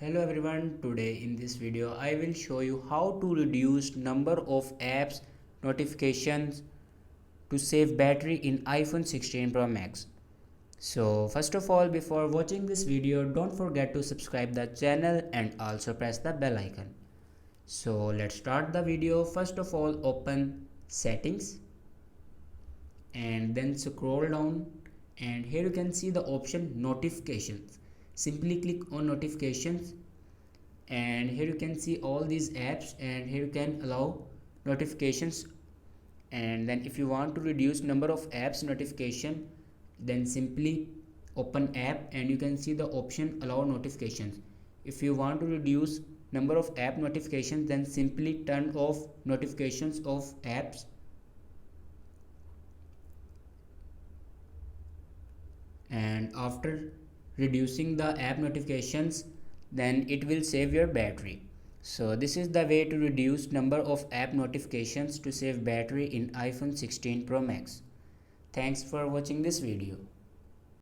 Hello everyone, today in this video I will show you how to reduce number of apps notifications to save battery in iPhone 16 Pro Max. So first of all, before watching this video, don't forget to subscribe the channel and also press the bell icon. So let's start the video. First of all, open settings and then scroll down, and here you can see the option notifications. Simply click on notifications, and here you can see all these apps, and here you can allow notifications. And then if you want to reduce number of apps notification, then simply open app and you can see the option allow notifications. If you want to reduce number of app notifications, then simply turn off notifications of apps, and after reducing the app notifications, then it will save your battery. So this is the way to reduce number of app notifications to save battery in iPhone 16 Pro Max. Thanks for watching this video.